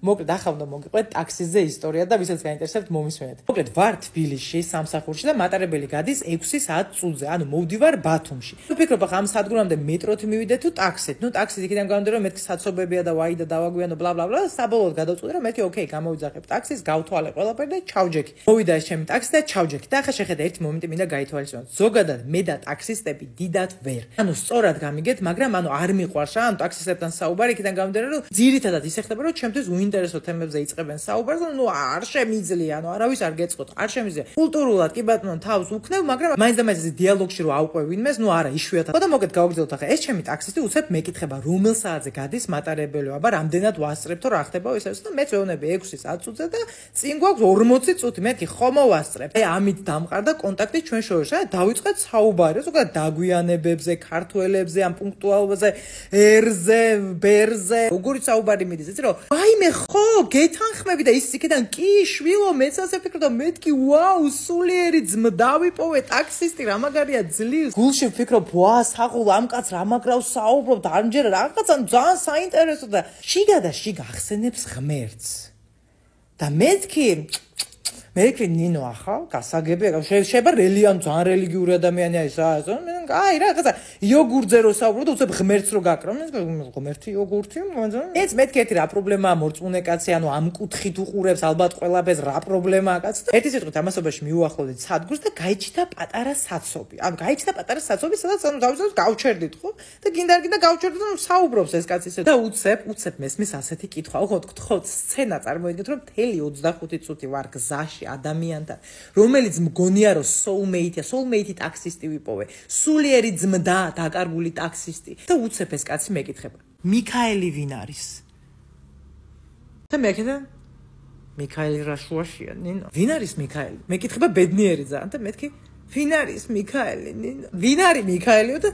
მოკლედ ახლა უნდა მოგიყვეთ ტაქსიზე ისტორია და ვისაც გაინტერესებთ მომისმენთ. მოკლედ ვარ თბილისში სამსახურში და მატარებელი გადის 6 საათ წუთზე. ანუ მოვდივარ ბათუმში. ვფიქრობ ახლა ამ სადგურამდე მეტროთ მივიდე თუ ტაქსით. ნუ ტაქსით იქიდან გამომდინარე რომ მეთქი საცობებია და ვაი და დავაგვიანო ბლა ბლა ბლა საბოლოოდ გადავწყვიტე რომ მეთქი ოკეი გამოვიძახებ ტაქსის, გავთვალე ყველაფერი და ჩავჯექი. მოვიდა ეს ჩემი ტაქსი და ჩავჯექი. და ახლა შეხედა ერთი მომენტი მინდა გაითვალისწინოთ. ზოგადად მე და ტაქსისტები დიდად ვერ. ანუ სწორად გამიგეთ, მაგრამ ანუ არ მიყვარს რა, ანუ ტაქსისტებთან საუბარი იქიდან გამომდინარე რომ ძირითადად ისე ხდება რომ ჩემთვის ინტერესო თემებზე იწყებენ საუბარს, ნუ არ შემიძლია, ანუ არავის არ გეწყოთ, არ შემიძლია. კულტურულად კი ბატონო თავს უქნევ, მაგრამ მაინც და მაინც ეს დიალოგში რო ავყვე ვინმეს, ნუ არა, იშვიათად. და მოგეთ გავაგრძელოთ ახლა. ეს ჩემი ტაქსისტი უცებ მეკითხება, რომელ საათზე გადის მატარებელი, აბა რამდენად ვასწრებთო რა ხდებაო ეს და მეც ვეუბნები 6 საათზე და წინ გვაქვს 40 წუთი, მეთქი ხომ მოვასწრებ. ამით დამყარდა კონტაქტი ჩვენ შორში. დავიწყეთ საუბარი, ზოგადად დაგვიანებებზე, ქართველებზე, ამ პუნქტუალობაზე, ერზე, ბერზე. როგორი საუბარი მიდის, იცი რომ ვაიმე ხო, გეთანხმები და ის იქიდან კი შვილო, მეც ასე ვფიქრობ და მეთქი ვაუ, სულიერი ძმა დავიპოვე ტაქსისტი, რა მაგარია ძლივს. გულში ვფიქრობ, ვა, საღულ ამ კაც რა მაგრავს საუბრობ და ამჯერ რაღაცა ძალიან საინტერესო და შიგა და შიგა ახსენებს ღმერთს. და მეთქი მეთქი ნინო ახლა გასაგები, შეიძლება ძალიან რელიგიური ადამიანი არის რა, აი რაღაცა იოგურტზე რო საუბრობ და უცებ ღმერთს რო გაკრავ, ღმერთი იოგურტი, ეს მეთქი ერთი რა პრობლემაა მორწმუნე კაცი, ანუ ამ კუთხით უყურებს ალბათ ყველაფერს რა პრობლემაა კაცი. ერთი სიტყვით ამასობაში მიუახლოვდით სადგურს და გაიჩნდა პატარა საცობი. ანუ გაიჩნდა პატარა საცობი, სადაც ანუ დავიწყოთ გავჩერდით ხო? და გინდა არ გინდა გავჩერდით და საუბრობს ეს კაცი ისე და უცებ მესმის ასეთი კითხვა. ხო, სცენა წარმოიდგინეთ რომ მთელი 25 წუთი ვარ გზაში ადამიანთან, რომელიც მგონია რომ soulmate ტაქსისტი ვიპოვე. სულიერი ძმდა, დაკარგული ტაქსისტი. და უცებ ეს კაცი მეკითხება. მიქაელი ვინ არის? და მეკითხა მიქაელი რაშუაშია, ნინო. ვინ არის მიქაელი? მეკითხება ბედნიერი ძალიან და მეთქი ვინ არის მიქაელი, ნინო? ვინ არის მიქაელიო და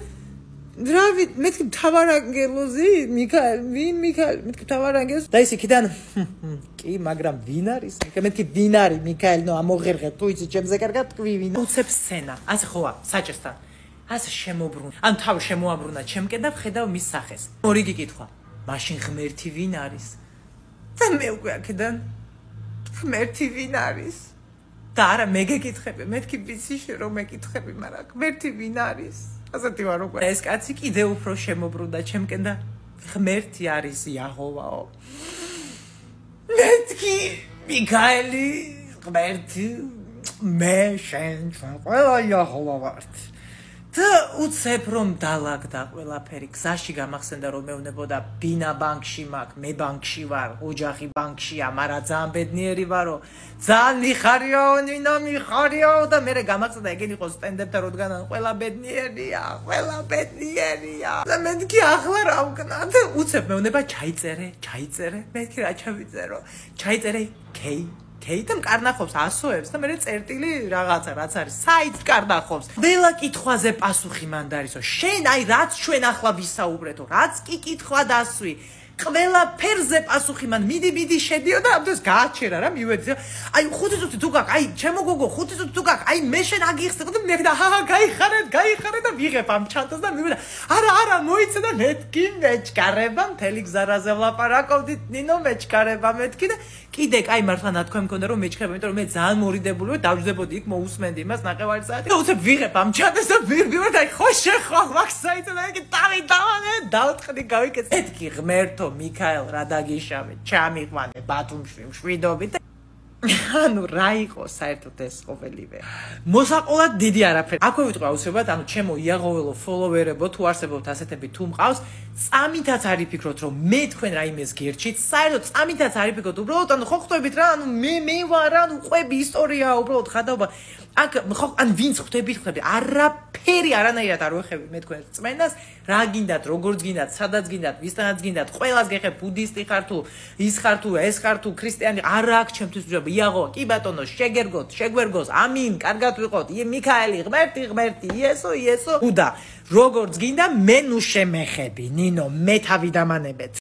რავი, მეთქი მთავარანგელოზი, მიქაელი, ვინ მიქაელი? მეთქი მთავარანგელოზი და ის იქიდან კი, მაგრამ ვინ არის? მეთქი ვინ არის მიქაელი? ნუ ამოღერღე, თუ იცი ჩემზე კარგად თქვი ვინ. უცებ სცენა, ასე ხოა, საჭესთან. ასე შემოbruna. ან თავი შემოაბრუნა ჩემკენ და ვხედავ მის სახეს. ორი გიკითხვა. მაშინ ღმერთი ვინ არის? და მე უკვე აქედან ღმერთი ვინ არის? და არა მე გეკითხები, მეთქი ვიცი რომ მეკითხები, მაგრამ ღმერთი ვინ არის? ასეთი ვარ უკვე. ეს კაცი კიდე უფრო შემოbruna ჩემკენ და ღმერთი არის იაჰოვაო. მეთქი მიქაელი ღმერთი მე შენ ჩვენ ყველა იაჰოვა ვართ. და უცებ რომ დალაგდა ყველაფერი, გზაში გამახსენდა რომ მეუნებოდა ბინა ბანკში მაქვს, მე ბანკში ვარ, ოჯახი ბანკშია, მაგრამ ძალიან ბედნიერი ვარო, ძალიან მიხარიაო, ნინო მიხარიაო და მე გამახსენდა ეგენი იყო სტენდებთან რადგან ყველა ბედნიერია. და მეთქი ახლა რა ვკნა და უცებ მეუნება ჩაიწერე, მეთქი რა ჩავიწერო, ჩაიწერე და მკარნახობს ასოებს და მე წერტილი რაღაცა რაც არის საით მკარნახობს. ყველა კითხვაზე პასუხი მანდ არისო. შენ აი რაც ჩვენ ახლა ვისაუბრეთო, რაც კი კითხვა დასვი, ყველა ფერზე პასუხი მან მიდი შედიო და ამ დროს გააჩერა რა მივედი. აი 5 წუთი თუ გაქვს, აი ჩემო გოგო 5 წუთი თუ გაქვს, აი მე შენ აგიხსნებ და მე და გაიხარეთ და ვიღებ ამ ჩანთას და მივედა. არა მოიცე და მეთქი მეჩქარება მთელი გზარაზე ვლაპარაკობდით ნინო მეჩქარება მეთქი და კიდე კაი მართლა ნათქვამი მქონდა რომ მეჩქრება, იმიტომ რომ მე ძალიან მორიდებული ვარ, დავждდებოდი იქ მოусმენდი იმას ნაყევარი საათი. და უცებ ვიღებ ამ ჩანთას და ვირბივარ და აი ხო შეხვალ მაქსაიტ და იგი დავტყდი გავიკეთე. მეთქი ღმერთო მიქაელ რა დაგიშავე, ჩამიყვანე ბათუმში მშვიდობით. ანუ რა იყო საერთოდ ეს ყოველივე. მოსაყოლად დიდი არაფერი. აქვე ვიტყვი აუცილებლად, ანუ ჩემო იაღოველო ფოლოვერებო, თუ არსებობთ ასეთები თუ მყავს, წამითაც არ იფიქროთ რომ მე თქვენ რაიმეს გერჩით, საერთოდ წამითაც არ იფიქროთ, უბრალოდ ანუ ხო ხვდებით რა, ანუ მე ვარ, ანუ ყვები ისტორია, უბრალოდ ხადაობა. აქ ხო ან ვინც ხვდებით, არაფერი არანაირად არ ვეხები მე თქვენ წმენას, რა გინდათ, როგორც გინდათ, სადაც გინდათ, ვისთანაც გინდათ, ყველას გეხებ, ბუდისტი ხარ თუ, ის ხარ თუ, ეს ხარ თუ, ქრისტიანი, არა აქ ჩემთვის უჯობა, იაღო, კი ბატონო, შეგვერგოს, ამინ, კარგად ვიყოთ, მიქაელი, ღმერთი, იესო, ბუდა, როგორც გინდა, მე ნუ შემეხები, ნინო, მე თავი დამანებეთ.